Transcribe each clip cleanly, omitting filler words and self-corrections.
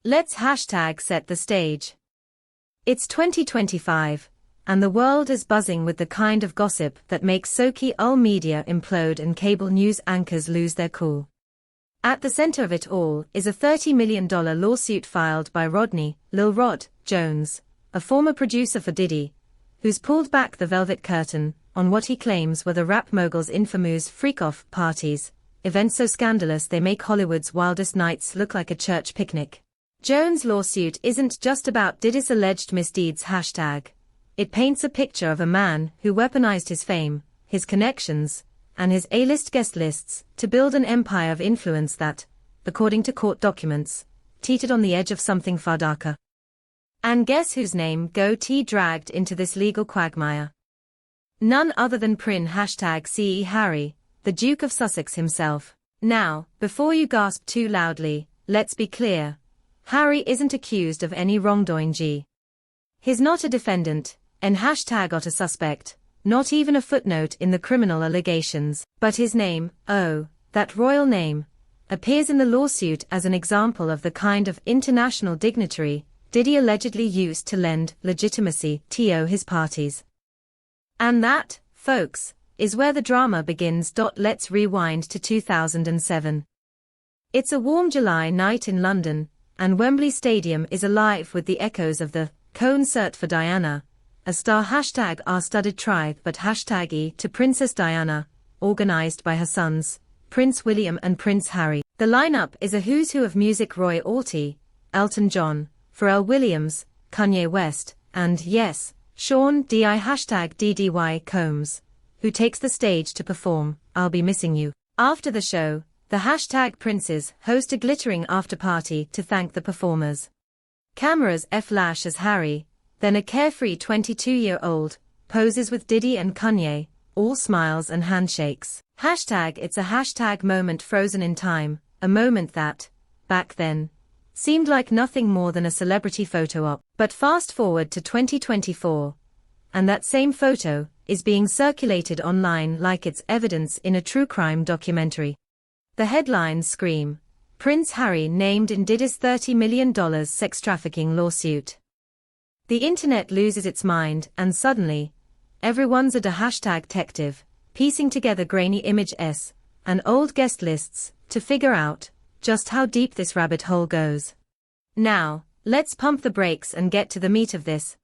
Let's hashtag set the stage. It's 2025, and the world is buzzing with the kind of gossip that makes Soki-ul media implode and cable news anchors lose their cool. At the center of it all is a $30 million lawsuit filed by Rodney, Lil Rod, Jones, a former producer for Diddy, who's pulled back the velvet curtain on what he claims were the rap mogul's infamous freak-off parties, events so scandalous they make Hollywood's wildest nights look like a church picnic. Jones' lawsuit isn't just about Diddy's alleged misdeeds hashtag. It paints a picture of a man who weaponized his fame, his connections, and his A-list guest lists to build an empire of influence that, according to court documents, teetered on the edge of something far darker. And guess whose name got dragged into this legal quagmire? None other than #CE Harry, the Duke of Sussex himself. Now, before you gasp too loudly, let's be clear. Harry isn't accused of any wrongdoing. He's not a defendant, and #not a suspect, not even a footnote in the criminal allegations, but his name, oh, that royal name, appears in the lawsuit as an example of the kind of international dignitary Diddy allegedly used to lend legitimacy to his parties. And that, folks, is where the drama begins. Let's rewind to 2007. It's a warm July night in London, and Wembley Stadium is alive with the echoes of the concert for Diana, a star #R-studded tribe but #E to Princess Diana, organized by her sons, Prince William and Prince Harry. The lineup is a who's who of music: Roy Orty, Elton John, Pharrell Williams, Kanye West, and yes, Sean Diddy Combs, who takes the stage to perform I'll Be Missing You. After the show, the #Princes host a glittering after-party to thank the performers. Cameras flash as Harry, then a carefree 22-year-old, poses with Diddy and Kanye, all smiles and handshakes. It's a moment frozen in time, a moment that, back then, seemed like nothing more than a celebrity photo op. But fast forward to 2024, and that same photo is being circulated online like it's evidence in a true crime documentary. The headlines scream, Prince Harry named in Diddy's $30 million sex trafficking lawsuit. The internet loses its mind and suddenly, everyone's a #detective, piecing together grainy images and old guest lists to figure out just how deep this rabbit hole goes. Now, let's pump the brakes and get to the meat of this.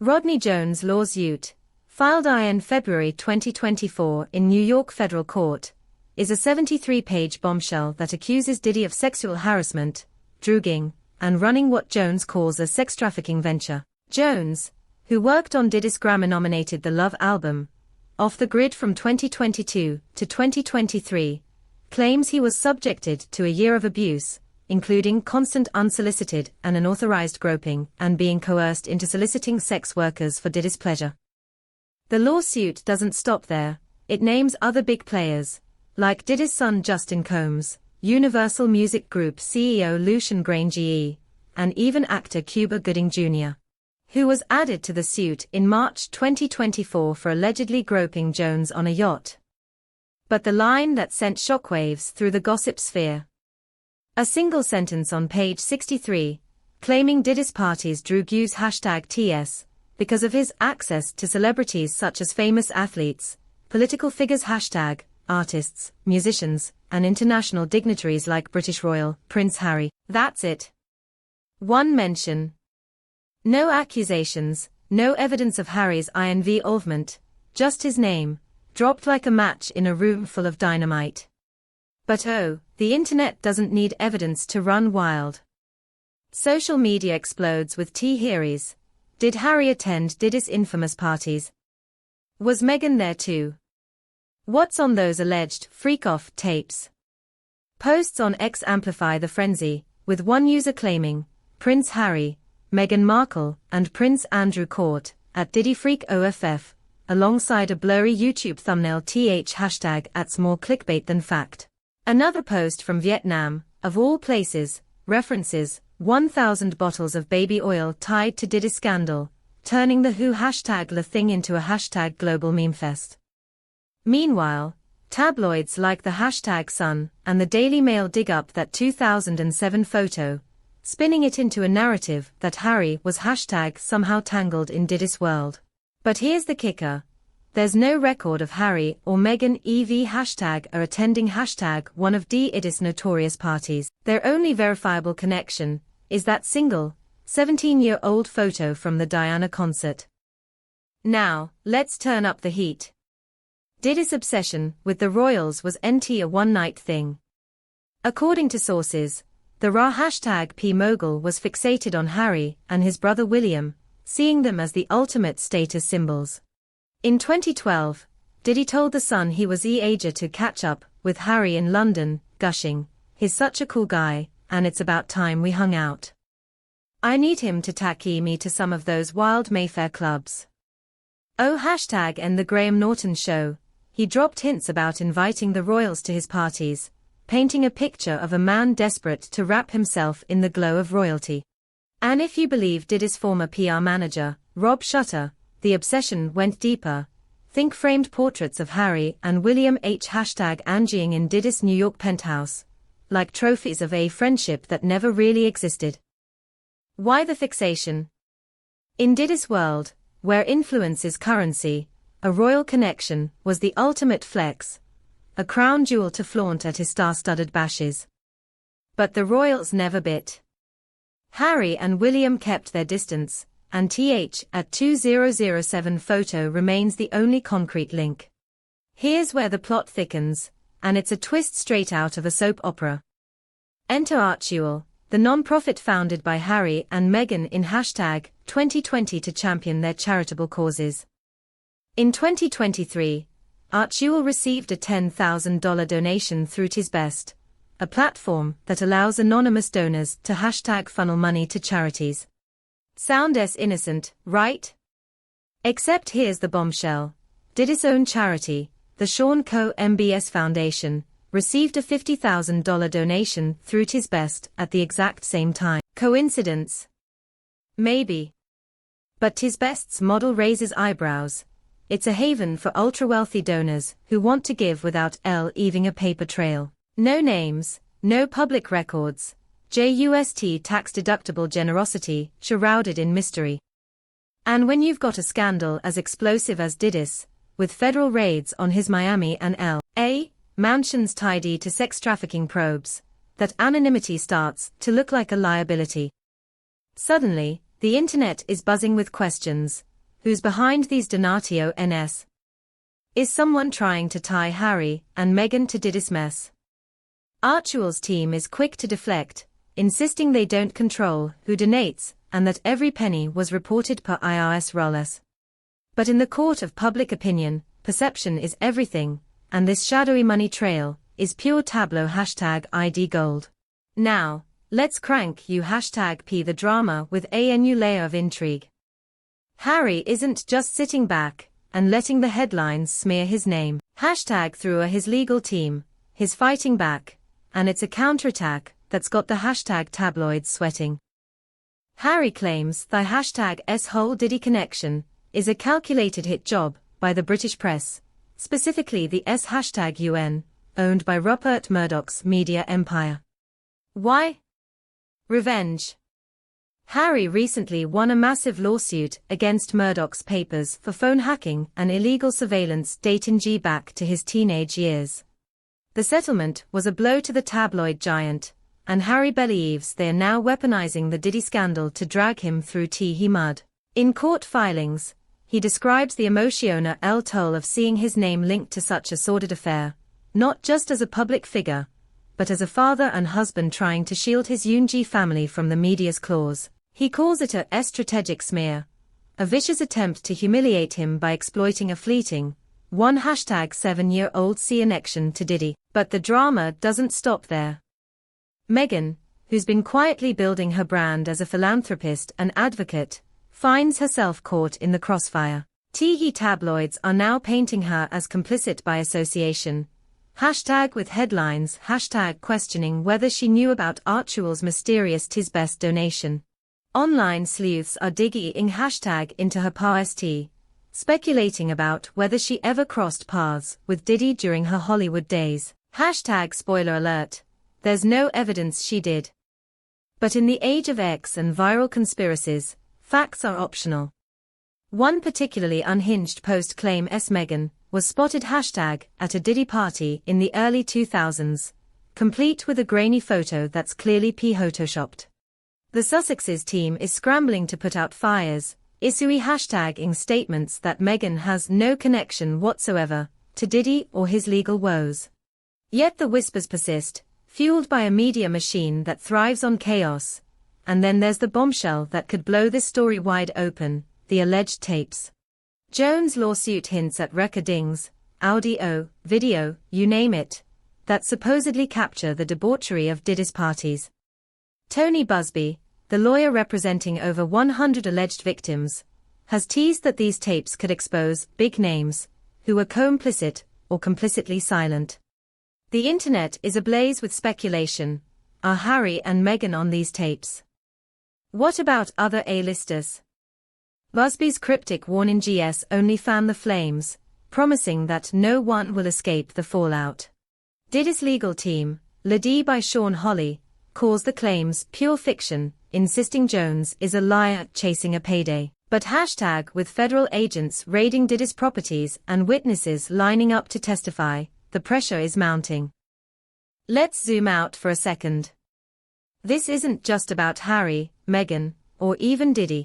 Rodney Jones' lawsuit, filed in February 2024 in New York federal court, is a 73-page bombshell that accuses Diddy of sexual harassment, drugging, and running what Jones calls a sex trafficking venture. Jones, who worked on Diddy's Grammy-nominated The Love album, Off the Grid from 2022 to 2023, claims he was subjected to a year of abuse, including constant unsolicited and unauthorized groping and being coerced into soliciting sex workers for Diddy's pleasure. The lawsuit doesn't stop there. It names other big players, like Diddy's son Justin Combs, Universal Music Group CEO Lucian Grainge, and even actor Cuba Gooding Jr., who was added to the suit in March 2024 for allegedly groping Jones on a yacht. But the line that sent shockwaves through the gossip sphere. A single sentence on page 63, claiming Diddy's parties drew Q's #TS, because of his access to celebrities such as famous athletes, political figures artists, musicians, and international dignitaries like British royal Prince Harry. That's it. One mention. No accusations, no evidence of Harry's involvement, just his name, dropped like a match in a room full of dynamite. But oh, the internet doesn't need evidence to run wild. Social media explodes with theories. Did Harry attend Diddy's infamous parties? Was Meghan there too? What's on those alleged freak-off tapes? Posts on X amplify the frenzy, with one user claiming, Prince Harry, Meghan Markle, and Prince Andrew caught at Diddy Freak OFF, alongside a blurry YouTube thumbnail #@'s more clickbait than fact. Another post from Vietnam, of all places, references 1,000 bottles of baby oil tied to Diddy scandal, turning the WHO #la thing into a #global meme fest. Meanwhile, tabloids like the #Sun and the Daily Mail dig up that 2007 photo, spinning it into a narrative that Harry was somehow tangled in Diddy's world. But here's the kicker. There's no record of Harry or Meghan are attending one of Diddy's notorious parties. Their only verifiable connection is that single, 17-year-old photo from the Diana concert. Now, let's turn up the heat. Diddy's obsession with the royals was a one-night thing. According to sources, the #P mogul was fixated on Harry and his brother William, seeing them as the ultimate status symbols. In 2012, Diddy told The Sun he was eager to catch up with Harry in London, gushing, "He's such a cool guy, and it's about time we hung out. I need him to take me to some of those wild Mayfair clubs." Oh #and the Graham Norton show, he dropped hints about inviting the royals to his parties, painting a picture of a man desperate to wrap himself in the glow of royalty. And if you believe Diddy's former PR manager, Rob Shutter, the obsession went deeper. Think framed portraits of Harry and William #Angeing in Diddy's New York penthouse, like trophies of a friendship that never really existed. Why the fixation? In Diddy's world, where influence is currency, a royal connection was the ultimate flex, a crown jewel to flaunt at his star-studded bashes. But the royals never bit. Harry and William kept their distance, and at 2007 photo remains the only concrete link. Here's where the plot thickens, and it's a twist straight out of a soap opera. Enter Archewell, the non-profit founded by Harry and Meghan in #2020 to champion their charitable causes. In 2023, Archewell received a $10,000 donation through Tisbest, a platform that allows anonymous donors to #funnel money to charities. Sound as innocent, right? Except here's the bombshell. Diddy's own charity, the Sean Coe MBS Foundation, received a $50,000 donation through Tisbest at the exact same time. Coincidence? Maybe. But Tisbest's model raises eyebrows. It's a haven for ultra-wealthy donors who want to give without leaving a paper trail. No names, no public records. Just tax-deductible generosity, shrouded in mystery. And when you've got a scandal as explosive as Diddy's, with federal raids on his Miami and L.A. mansions tied to sex trafficking probes, that anonymity starts to look like a liability. Suddenly, the internet is buzzing with questions. Who's behind these donatio NS? Is someone trying to tie Harry and Meghan to Diddy's mess? Archewell's team is quick to deflect, insisting they don't control who donates and that every penny was reported per IRS rolls. But in the court of public opinion, perception is everything, and this shadowy money trail is pure tableau #ID gold. Now, let's crank you #P the drama with a new layer of intrigue. Harry isn't just sitting back and letting the headlines smear his name. Through his legal team, his fighting back, and it's a counterattack that's got the tabloids sweating. Harry claims the #whole Diddy connection is a calculated hit job by the British press, specifically the #UN, owned by Rupert Murdoch's media empire. Why? Revenge. Harry recently won a massive lawsuit against Murdoch's papers for phone hacking and illegal surveillance dating back to his teenage years. The settlement was a blow to the tabloid giant, and Harry believes they are now weaponizing the Diddy scandal to drag him through mud. In court filings, he describes the emotional toll of seeing his name linked to such a sordid affair, not just as a public figure, but as a father and husband trying to shield his Yoongi family from the media's claws. He calls it a strategic smear, a vicious attempt to humiliate him by exploiting a fleeting, 7-year-old connection to Diddy. But the drama doesn't stop there. Meghan, who's been quietly building her brand as a philanthropist and advocate, finds herself caught in the crossfire. Tabloids are now painting her as complicit by association. With headlines, questioning whether she knew about Archewell's mysterious Tisbest donation. Online sleuths are digging into her past, speculating about whether she ever crossed paths with Diddy during her Hollywood days. Spoiler alert, there's no evidence she did. But in the age of X and viral conspiracies, facts are optional. One particularly unhinged post claims Meghan was spotted # at a Diddy party in the early 2000s, complete with a grainy photo that's clearly photoshopped. The Sussex's team is scrambling to put out fires, issuing #ing statements that Meghan has no connection whatsoever to Diddy or his legal woes. Yet the whispers persist, fueled by a media machine that thrives on chaos. And then there's the bombshell that could blow this story wide open, the alleged tapes. Jones' lawsuit hints at recordings, audio, video, you name it, that supposedly capture the debauchery of Diddy's parties. Tony Busby, the lawyer representing over 100 alleged victims, has teased that these tapes could expose big names who were co-complicit or complicitly silent. The internet is ablaze with speculation. Are Harry and Meghan on these tapes? What about other A-listers? Busby's cryptic warning only fan the flames, promising that no one will escape the fallout. Diddy's legal team, led by Sean Holley, calls the claims pure fiction, insisting Jones is a liar chasing a payday. But with federal agents raiding Diddy's properties and witnesses lining up to testify, the pressure is mounting. Let's zoom out for a second. This isn't just about Harry, Meghan, or even Diddy.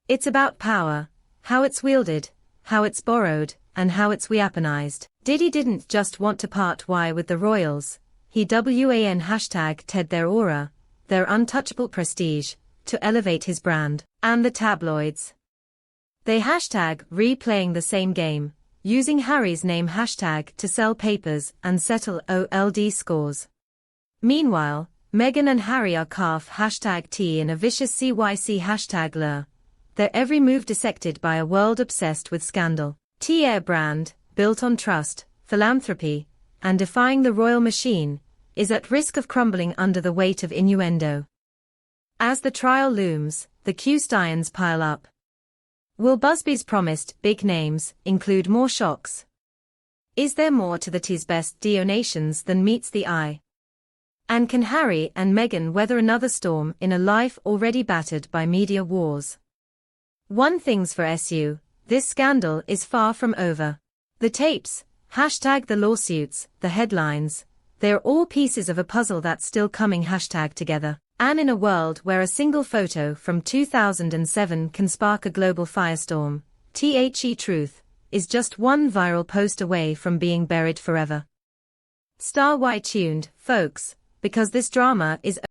It's about power, how it's wielded, how it's borrowed, and how it's weaponized. Diddy didn't just want to part with the royals, he #Ted their aura, their untouchable prestige, to elevate his brand, and the tabloids. They replaying the same game, using Harry's name to sell papers and settle OLD scores. Meanwhile, Meghan and Harry are #T in a vicious CYC #lure. Their every move dissected by a world obsessed with scandal. Their brand, built on trust, philanthropy, and defying the royal machine, is at risk of crumbling under the weight of innuendo. As the trial looms, the Q-stones pile up. Will Busby's promised big names include more shocks? Is there more to the T's best donations than meets the eye? And can Harry and Meghan weather another storm in a life already battered by media wars? One thing's for SU, this scandal is far from over. The tapes, the lawsuits, the headlines, they're all pieces of a puzzle that's still coming together. And in a world where a single photo from 2007 can spark a global firestorm, truth is just one viral post away from being buried forever. Stay tuned, folks, because this drama is